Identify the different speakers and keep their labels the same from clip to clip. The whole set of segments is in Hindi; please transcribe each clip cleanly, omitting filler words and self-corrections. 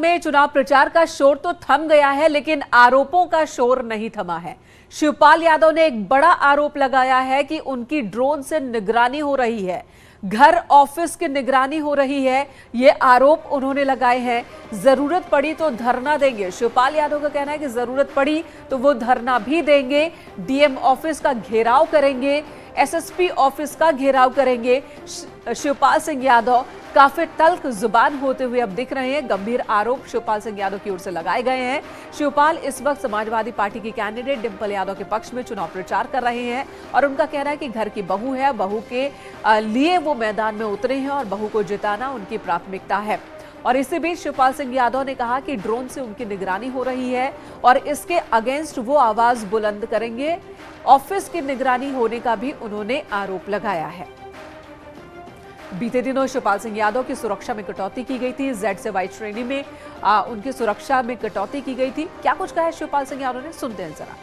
Speaker 1: में चुनाव प्रचार का शोर तो थम गया है, लेकिन आरोपों का शोर नहीं थमा है। शिवपाल यादव ने एक बड़ा आरोप लगाया है कि उनकी ड्रोन से निगरानी हो रही है, घर ऑफिस की निगरानी हो रही है। ये आरोप उन्होंने लगाए हैं। जरूरत पड़ी तो धरना देंगे। शिवपाल यादव का कहना है कि जरूरत पड़ी तो वो धरना भी देंगे, डीएम ऑफिस का घेराव करेंगे, एसएसपी ऑफिस का घेराव करेंगे। शिवपाल सिंह यादव काफी तल्ख जुबान होते हुए अब दिख रहे हैं। गंभीर आरोप शिवपाल सिंह यादव की ओर से लगाए गए हैं। शिवपाल इस वक्त समाजवादी पार्टी की कैंडिडेट डिंपल यादव के पक्ष में चुनाव प्रचार कर रहे हैं और उनका कहना है कि घर की बहू है, बहू के लिए वो मैदान में उतरे हैं और बहू को जिताना उनकी प्राथमिकता है। और इसी बीच शिवपाल सिंह यादव ने कहा कि ड्रोन से उनकी निगरानी हो रही है और इसके अगेंस्ट वो आवाज बुलंद करेंगे। ऑफिस की निगरानी होने का भी उन्होंने आरोप लगाया है। बीते दिनों शिवपाल सिंह यादव की सुरक्षा में कटौती की गई थी। जेड से वाई श्रेणी में उनकी सुरक्षा में कटौती की गई थी। क्या कुछ कहा है शिवपाल सिंह यादव ने, सुनते हैं जरा।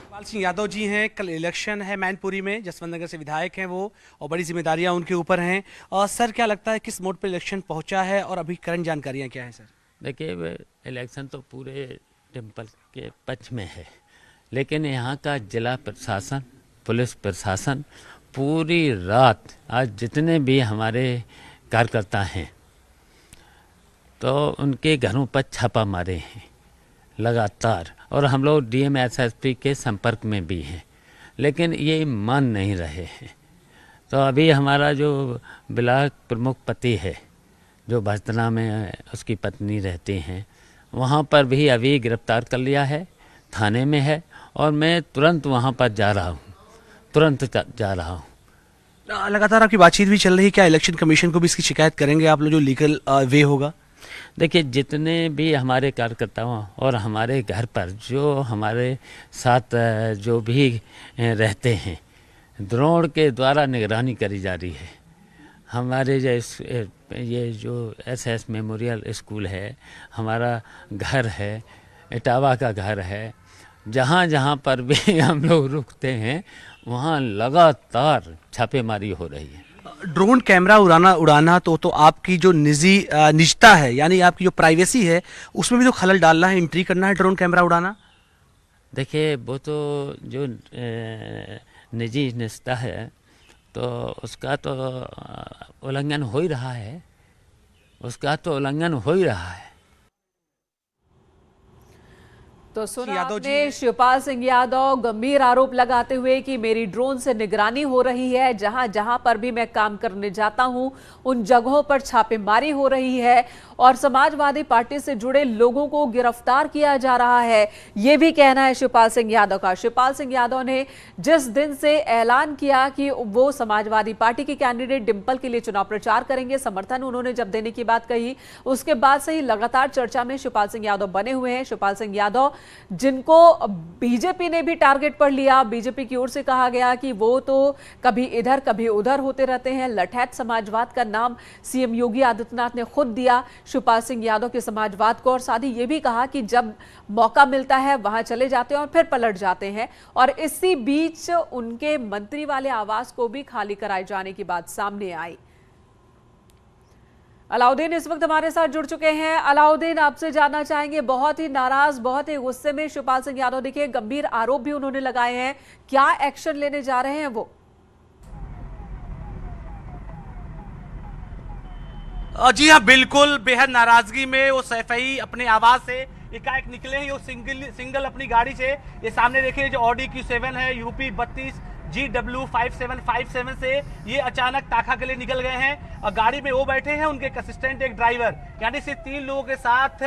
Speaker 2: शिवपाल सिंह यादव जी हैं, कल इलेक्शन है मैनपुरी में, जसवंत नगर से विधायक हैं वो और बड़ी जिम्मेदारियां उनके ऊपर हैं। और सर क्या लगता है किस मोड पर इलेक्शन पहुंचा है और अभी करंट जानकारियां क्या है सर?
Speaker 3: देखिए, इलेक्शन तो पूरे डिंपल के पक्ष में है, लेकिन यहाँ का जिला प्रशासन, पुलिस प्रशासन पूरी रात आज जितने भी हमारे कार्यकर्ता हैं तो उनके घरों पर छापा मारे हैं लगातार, और हम लोग डीएम एसएसपी के संपर्क में भी हैं, लेकिन ये मान नहीं रहे हैं। तो अभी हमारा जो ब्लॉक प्रमुख पति है, जो भजना में उसकी पत्नी रहती हैं, वहाँ पर भी अभी गिरफ्तार कर लिया है, थाने में है और मैं तुरंत वहाँ पर जा रहा हूँ, तुरंत जा रहा हूँ।
Speaker 2: लगातार आपकी बातचीत भी चल रही है, क्या इलेक्शन कमीशन को भी इसकी शिकायत करेंगे आप लोग, जो लीगल वे होगा?
Speaker 3: देखिए, जितने भी हमारे कार्यकर्ताओं और हमारे घर पर जो हमारे साथ जो भी रहते हैं, ड्रोन के द्वारा निगरानी करी जा रही है। हमारे ये जो एसएस मेमोरियल स्कूल है, हमारा घर है, इटावा का घर है, जहाँ जहाँ पर भी हम लोग रुकते हैं वहाँ लगातार छापेमारी हो रही है।
Speaker 2: ड्रोन कैमरा उड़ाना तो आपकी जो निजता है, यानी आपकी जो प्राइवेसी है, उसमें भी तो खलल डालना है, एंट्री करना है ड्रोन कैमरा उड़ाना।
Speaker 3: देखिए, वो तो जो निजी निजता है तो उसका तो उल्लंघन हो ही रहा है, उसका तो उल्लंघन हो ही रहा है।
Speaker 1: तो सुना आपने शिवपाल सिंह यादव गंभीर आरोप लगाते हुए कि मेरी ड्रोन से निगरानी हो रही है, जहां जहां पर भी मैं काम करने जाता हूं उन जगहों पर छापेमारी हो रही है और समाजवादी पार्टी से जुड़े लोगों को गिरफ्तार किया जा रहा है। यह भी कहना है शिवपाल सिंह यादव का। शिवपाल सिंह यादव ने जिस दिन से ऐलान किया कि वो समाजवादी पार्टी की कैंडिडेट डिंपल के लिए चुनाव प्रचार करेंगे, समर्थन उन्होंने जब देने की बात कही, उसके बाद से ही लगातार चर्चा में शिवपाल सिंह यादव बने हुए हैं। शिवपाल सिंह यादव जिनको बीजेपी ने भी टारगेट पर लिया, बीजेपी की ओर से कहा गया कि वो तो कभी इधर कभी उधर होते रहते हैं। लठैत समाजवाद का नाम सीएम योगी आदित्यनाथ ने खुद दिया शिवपाल सिंह यादव के समाजवाद को, और साथ ही ये भी कहा कि जब मौका मिलता है वहां चले जाते हैं और फिर पलट जाते हैं। और इसी बीच उनके मंत्री वाले आवास को भी खाली कराए जाने की बात सामने आई। अलाउद्दीन इस वक्त हमारे साथ जुड़ चुके हैं। अलाउद्दीन, आपसे जानना चाहेंगे, बहुत ही नाराज, बहुत ही गुस्से में शिवपाल सिंह यादव दिखे, गंभीर आरोप भी उन्होंने लगाए हैं, क्या एक्शन लेने जा रहे हैं वो?
Speaker 2: जी हाँ, बिल्कुल बेहद नाराजगी में वो सैफई अपने आवाज से एकाएक निकले हैं। वो सिंगल अपनी गाड़ी से, ये सामने देखिए जो ऑडी Q7 है यूपी 32 GW 5757 से ये अचानक ताखा के लिए निकल गए हैं और गाड़ी में वो बैठे हैं, उनके एक असिस्टेंट, एक ड्राइवर, यानी सिर्फ 3 लोगों के साथ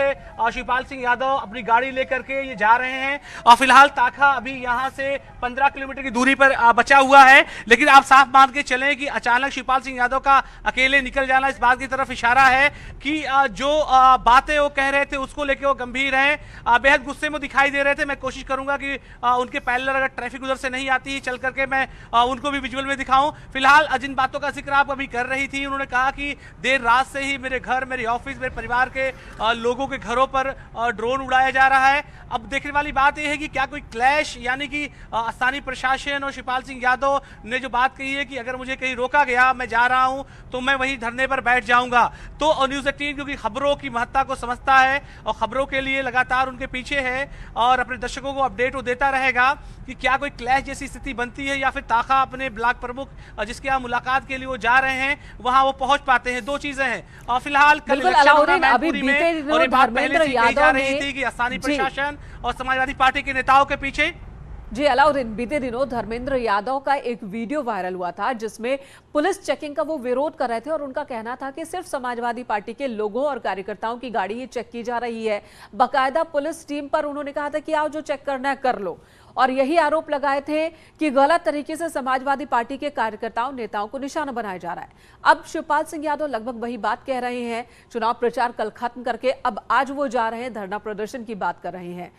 Speaker 2: शिवपाल सिंह यादव अपनी गाड़ी लेकर के ये जा रहे हैं। और फिलहाल ताखा अभी यहाँ से 15 किलोमीटर की दूरी पर बचा हुआ है, लेकिन आप साफ मान के चलें कि अचानक शिवपाल सिंह यादव का अकेले निकल जाना इस बात की तरफ इशारा है कि जो बातें वो कह रहे थे उसको लेकर वो गंभीर हैं, बेहद गुस्से में दिखाई दे रहे थे। मैं कोशिश करूंगा कि उनके पैरेलल अगर ट्रैफिक उधर से नहीं आती, चल करके मैं मैं उनको भी विजुअल में दिखाऊं। फिलहाल जिन बातों का जिक्र आप अभी कर रही थी, उन्होंने कहा कि देर रात से ही मेरे घर, मेरे ऑफिस, मेरे परिवार के लोगों के घरों पर ड्रोन उड़ाया जा रहा है। अब देखने वाली बात यह है कि क्या कोई क्लैश, यानी कि स्थानीय प्रशासन और शिवपाल सिंह यादव ने जो बात कही है कि अगर मुझे कहीं रोका गया, मैं जा रहा हूं, तो मैं वहीं धरने पर बैठ जाऊंगा। तो न्यूज़ 18 क्योंकि खबरों की महत्ता को समझता है और खबरों के लिए लगातार उनके पीछे है और अपने दर्शकों को अपडेट वो देता रहेगा कि क्या कोई क्लैश जैसी स्थिति बनती है या फिर ताखा अपने ब्लॉक प्रमुख जिसके यहाँ मुलाकात के लिए वो जा रहे हैं वहां वो पहुंच पाते हैं। दो चीजें हैं और फिलहाल कल इलेक्शन होना मैनपुरी में, और ये बात पहले से कही जा रही थी कि स्थानीय प्रशासन और समाजवादी पार्टी के नेताओं के पीछे।
Speaker 1: जी अलाउद्दीन, बीते दिनों धर्मेंद्र यादव का एक वीडियो वायरल हुआ था जिसमें पुलिस चेकिंग का वो विरोध कर रहे थे और उनका कहना था कि सिर्फ समाजवादी पार्टी के लोगों और कार्यकर्ताओं की गाड़ी ही चेक की जा रही है। बाकायदा पुलिस टीम पर उन्होंने कहा था कि आओ जो चेक करना है कर लो, और यही आरोप लगाए थे कि गलत तरीके से समाजवादी पार्टी के कार्यकर्ताओं नेताओं को निशाना बनाया जा रहा है। अब शिवपाल सिंह यादव लगभग वही बात कह रहे हैं। चुनाव प्रचार कल खत्म करके अब आज वो जा रहे हैं, धरना प्रदर्शन की बात कर रहे हैं।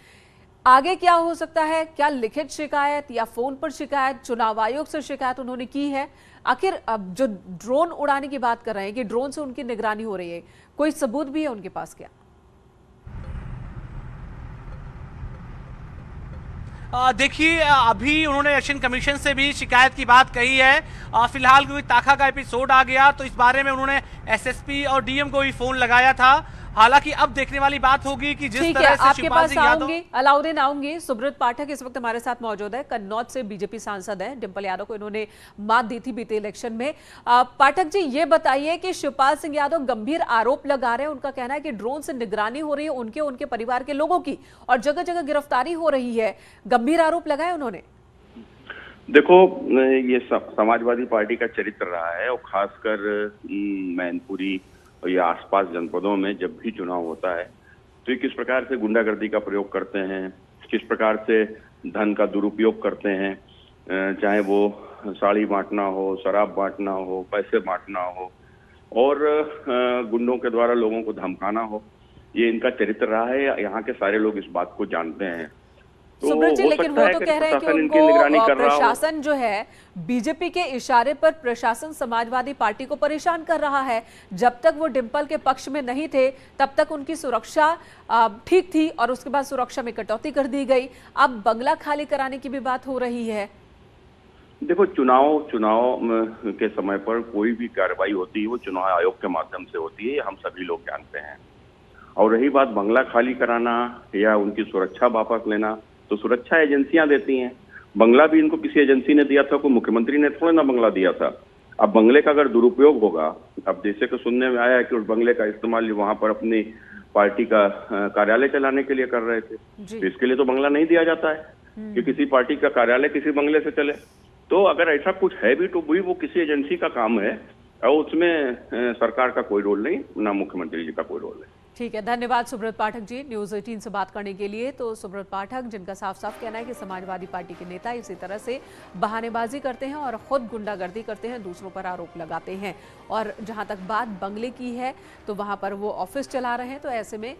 Speaker 1: आगे क्या हो सकता है? क्या लिखित शिकायत या फोन पर शिकायत, चुनाव आयोग से शिकायत उन्होंने की है? आखिर अब जो ड्रोन उड़ाने की बात कर रहे हैं कि ड्रोन से उनकी निगरानी हो रही है, कोई सबूत भी है उनके पास क्या?
Speaker 2: देखिए अभी उन्होंने इलेक्शन कमीशन से भी शिकायत की बात कही है। फिलहाल क्योंकि ताखा का एपिसोड आ गया तो इस बारे में उन्होंने एसएसपी और डीएम को भी फोन लगाया था। हालांकि अब देखने वाली बात होगी कि जिस तरह से
Speaker 1: आपके पास आऊंगी अलाउद्दीन, आऊंगी। सुब्रत पाठक इस वक्त हमारे साथ मौजूद है, कन्नौज से बीजेपी सांसद है। डिंपल यादव को इन्होंने मात दी थी बीते इलेक्शन में। पाठक जी ये बताइए कि शिवपाल सिंह यादव गंभीर आरोप लगा रहे हैं। उनका कहना है कि ड्रोन से निगरानी हो रही है उनके परिवार के लोगों की और जगह जगह गिरफ्तारी हो रही है। गंभीर आरोप लगाए उन्होंने।
Speaker 4: देखो, ये समाजवादी पार्टी का चरित्र रहा है और खासकर मैनपुरी और ये आसपास जनपदों में जब भी चुनाव होता है तो ये किस प्रकार से गुंडागर्दी का प्रयोग करते हैं, किस प्रकार से धन का दुरुपयोग करते हैं, चाहे वो साड़ी बांटना हो, शराब बांटना हो, पैसे बांटना हो और गुंडों के द्वारा लोगों को धमकाना हो। ये इनका चरित्र रहा है, यहाँ के सारे लोग इस बात को जानते हैं।
Speaker 1: सुब्रत जी, लेकिन वो तो कह रहे हैं कि उनको प्रशासन जो है बीजेपी के इशारे पर प्रशासन समाजवादी पार्टी को परेशान कर रहा है। जब तक वो डिंपल के पक्ष में नहीं थे तब तक उनकी सुरक्षा ठीक थी और उसके बाद सुरक्षा में कटौती कर दी गई। अब बंगला खाली कराने की भी बात हो रही है।
Speaker 4: देखो, चुनाव के समय पर कोई भी कार्रवाई होती है वो चुनाव आयोग के माध्यम से होती है, हम सभी लोग जानते हैं। और रही बात बंगला खाली कराना या उनकी सुरक्षा वापस लेना, तो सुरक्षा एजेंसियां देती हैं। बंगला भी इनको किसी एजेंसी ने दिया था, कोई मुख्यमंत्री ने थोड़ा ना बंगला दिया था। अब बंगले का अगर दुरुपयोग होगा, अब जैसे कि सुनने में आया है कि उस बंगले का इस्तेमाल वहां पर अपनी पार्टी का कार्यालय चलाने के लिए कर रहे थे, तो इसके लिए तो बंगला नहीं दिया जाता है कि किसी पार्टी का कार्यालय किसी बंगले से चले। तो अगर ऐसा कुछ है भी तो भी वो किसी एजेंसी का काम है और उसमें सरकार का कोई रोल नहीं, ना मुख्यमंत्री जी का कोई रोल है।
Speaker 1: ठीक है, धन्यवाद सुब्रत पाठक जी न्यूज़ 18 से बात करने के लिए। तो सुब्रत पाठक जिनका साफ साफ कहना है कि समाजवादी पार्टी के नेता इसी तरह से बहानेबाजी करते हैं और खुद गुंडागर्दी करते हैं, दूसरों पर आरोप लगाते हैं। और जहां तक बात बंगले की है तो वहां पर वो ऑफिस चला रहे हैं, तो ऐसे में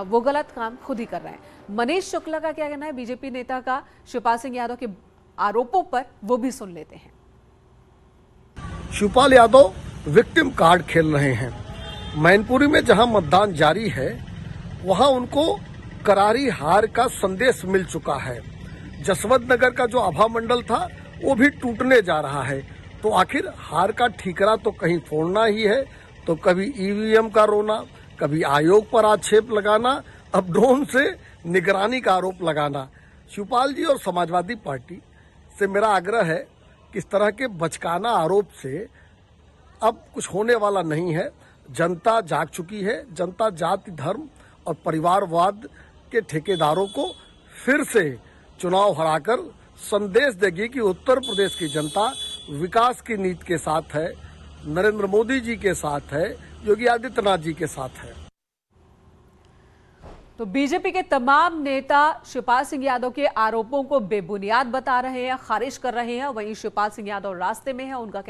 Speaker 1: वो गलत काम खुद ही कर रहे हैं। मनीष शुक्ला का क्या कहना है बीजेपी नेता का शिवपाल सिंह यादव के आरोपों पर, वो भी सुन लेते हैं।
Speaker 5: शिवपाल यादव विक्टिम कार्ड खेल रहे हैं। मैनपुरी में जहां मतदान जारी है वहां उनको करारी हार का संदेश मिल चुका है। जसवंत नगर का जो आभा मंडल था वो भी टूटने जा रहा है। तो आखिर हार का ठीकरा तो कहीं फोड़ना ही है। तो कभी ईवीएम का रोना, कभी आयोग पर आक्षेप लगाना, अब ड्रोन से निगरानी का आरोप लगाना। शिवपाल जी और समाजवादी पार्टी से मेरा आग्रह है कि इस तरह के बचकाना आरोप से अब कुछ होने वाला नहीं है। जनता जाग चुकी है। जनता जाति, धर्म और परिवारवाद के ठेकेदारों को फिर से चुनाव हराकर संदेश देगी कि उत्तर प्रदेश की जनता विकास की नीति के साथ है, नरेंद्र मोदी जी के साथ है, योगी आदित्यनाथ जी के साथ है।
Speaker 1: तो बीजेपी के तमाम नेता शिवपाल सिंह यादव के आरोपों को बेबुनियाद बता रहे हैं, खारिज कर रहे हैं। वहीं शिवपाल सिंह यादव रास्ते में है, उनका कहना